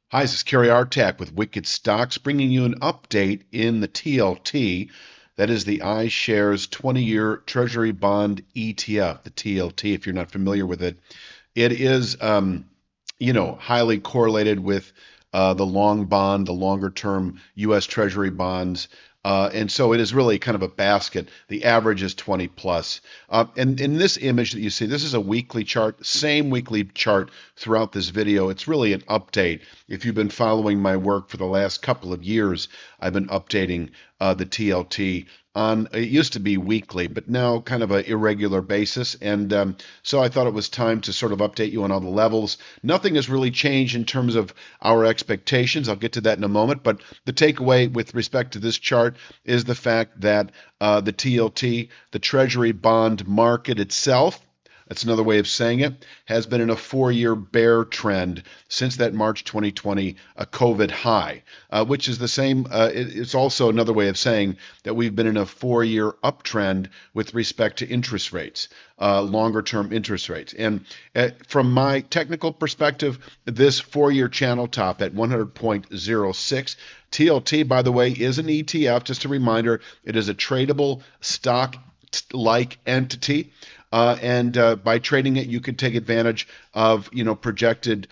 Hi, this is Kerry Artak with Wicked Stocks, bringing you an update in the TLT. That is the iShares 20-year Treasury Bond ETF, the TLT, if you're not familiar with it. It is, highly correlated with the long bond, the longer term U.S. Treasury bonds. And so it is really kind of a basket. The average is 20 plus. And in this image that you see, this is a weekly chart, same weekly chart throughout this video. It's really an update. If you've been following my work for the last couple of years, I've been updating the TLT on, it used to be weekly, but now kind of an irregular basis. And so I thought it was time to sort of update you on all the levels. Nothing has really changed in terms of our expectations. I'll get to that in a moment. But the takeaway with respect to this chart is the fact that the TLT, the Treasury bond market itself, that's another way of saying it, has been in a 4-year bear trend since that March 2020 COVID high, which is the same. It's also another way of saying that we've been in a 4-year uptrend with respect to interest rates, longer term interest rates. And from my technical perspective, this 4-year channel top at 100.06. TLT, by the way, is an ETF. Just a reminder, it is a tradable stock like entity. And by trading it, you could take advantage of projected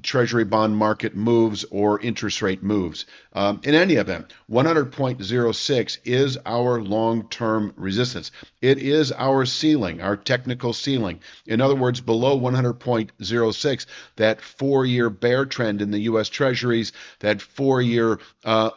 Treasury bond market moves or interest rate moves. In any event, 100.06 is our long-term resistance. It is our ceiling, our technical ceiling. In other words, below 100.06, that 4-year bear trend in the U.S. Treasuries, that 4-year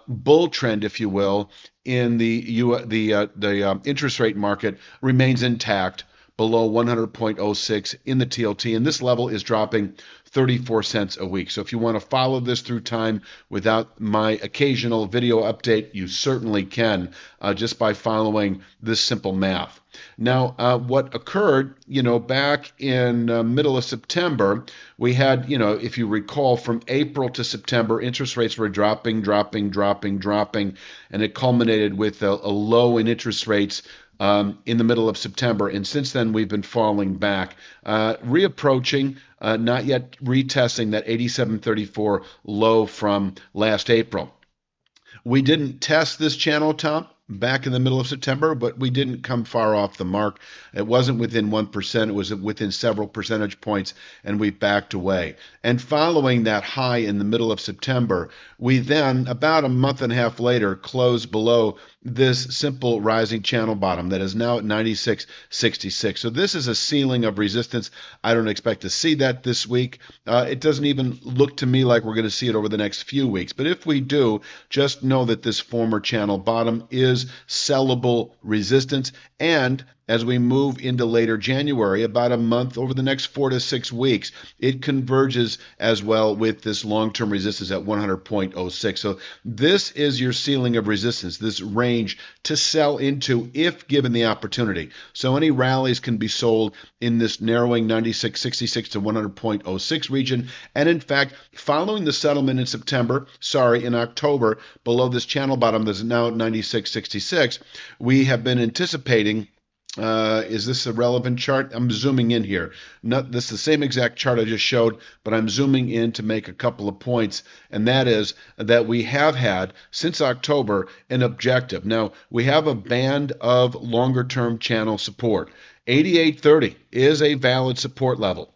bull trend, if you will, in the interest rate market remains intact below 100.06 in the TLT, and this level is dropping 34 cents a week. So if you want to follow this through time without my occasional video update, you certainly can just by following this simple math. Now, what occurred, back in middle of September, we had, if you recall, from April to September, interest rates were dropping, and it culminated with a low in interest rates in the middle of September. And since then, we've been falling back, reapproaching, not yet retesting that 87.34 low from last April. We didn't test this channel top back in the middle of September, but we didn't come far off the mark. It wasn't within 1%, it was within several percentage points, and we backed away. And following that high in the middle of September, we then, about a month and a half later, closed below this simple rising channel bottom that is now at 96.66. So this is a ceiling of resistance. I don't expect to see that this week. It doesn't even look to me like we're going to see it over the next few weeks. But if we do, just know that this former channel bottom is sellable resistance. And as we move into later January, about a month, over the next 4 to 6 weeks, it converges as well with this long-term resistance at 100.06. So this is your ceiling of resistance, this range to sell into if given the opportunity. So any rallies can be sold in this narrowing 96.66 to 100.06 region. And in fact, following the settlement in October, below this channel bottom that's now at 96.66, we have been anticipating. Is this a relevant chart? I'm zooming in here. This is the same exact chart I just showed, but I'm zooming in to make a couple of points, and that is that we have had, since October, an objective. Now, we have a band of longer-term channel support. 88.30 is a valid support level.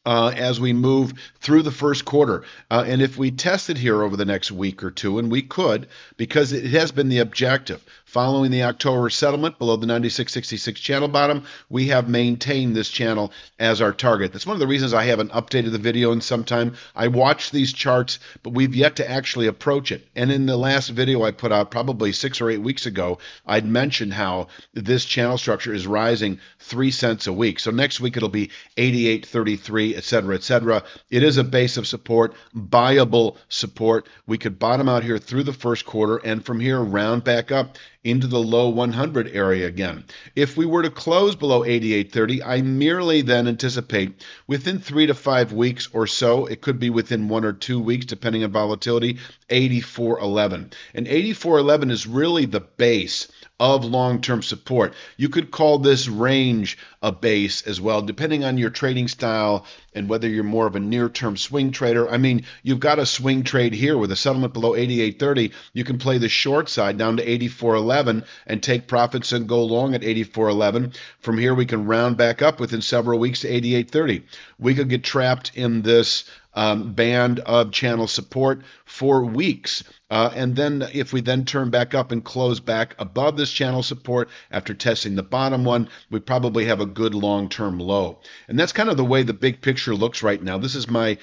As we move through the first quarter. And if we test it here over the next week or two, and we could, because it has been the objective, following the October settlement below the 96.66 channel bottom, we have maintained this channel as our target. That's one of the reasons I haven't updated the video in some time. I watched these charts, but we've yet to actually approach it. And in the last video I put out probably 6 or 8 weeks ago, I'd mentioned how this channel structure is rising 3 cents a week. So next week it'll be 88.33, et cetera, et cetera. It is a base of support, buyable support. We could bottom out here through the first quarter and from here round back up into the low 100 area again. If we were to close below 88.30, I merely then anticipate within 3 to 5 weeks or so, it could be within 1 or 2 weeks depending on volatility, 84.11. And 84.11 is really the base of long-term support. You could call this range a base as well, depending on your trading style and whether you're more of a near-term swing trader. I mean, you've got a swing trade here with a settlement below 88.30. You can play the short side down to 84.11 and take profits and go long at 84.11. From here, we can round back up within several weeks to 88.30. We could get trapped in this band of channel support for weeks. And then if we then turn back up and close back above this channel support after testing the bottom one, we probably have a good long-term low. And that's kind of the way the big picture looks right now. This is my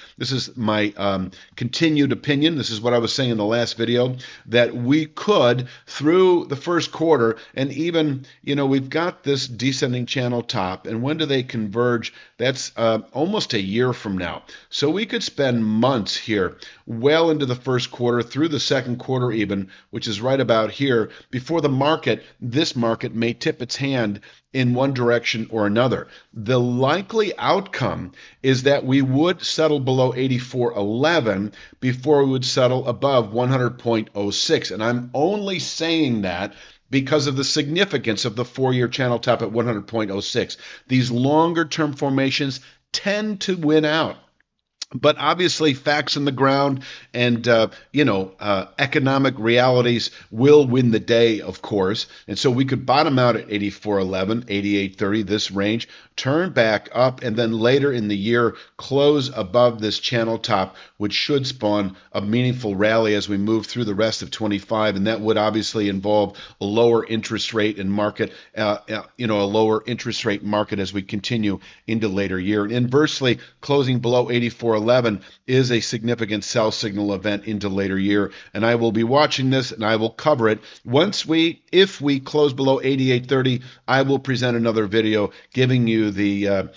continued opinion. This is what I was saying in the last video, that we could, through the first quarter, and even, we've got this descending channel top, and when do they converge? That's almost a year from now. So we could spend months here, well into the first quarter, through the second quarter even, which is right about here, before this market may tip its hand in one direction or another. The likely outcome is that we would settle below 84.11 before we would settle above 100.06. And I'm only saying that because of the significance of the 4-year channel top at 100.06. These longer term formations tend to win out. But obviously, facts on the ground and, economic realities will win the day, of course. And so we could bottom out at 84.11, 88.30, this range, turn back up, and then later in the year, close above this channel top, which should spawn a meaningful rally as we move through the rest of 25. And that would obviously involve a lower interest rate and market, a lower interest rate market as we continue into later year. And inversely, closing below 84.11 is a significant sell signal event into later year, and I will be watching this and I will cover it. If we close below 88.30, I will present another video giving you the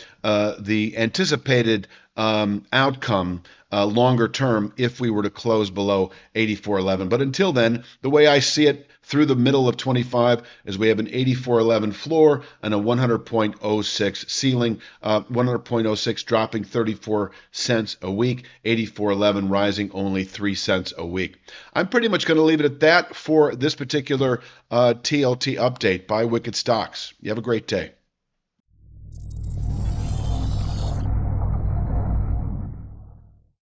anticipated outcome longer term if we were to close below 84.11. But until then, the way I see it through the middle of 25 is we have an 84.11 floor and a 100.06 ceiling, 100.06 dropping 34 cents a week, 84.11 rising only 3 cents a week. I'm pretty much going to leave it at that for this particular TLT update by Wicked Stocks. You have a great day.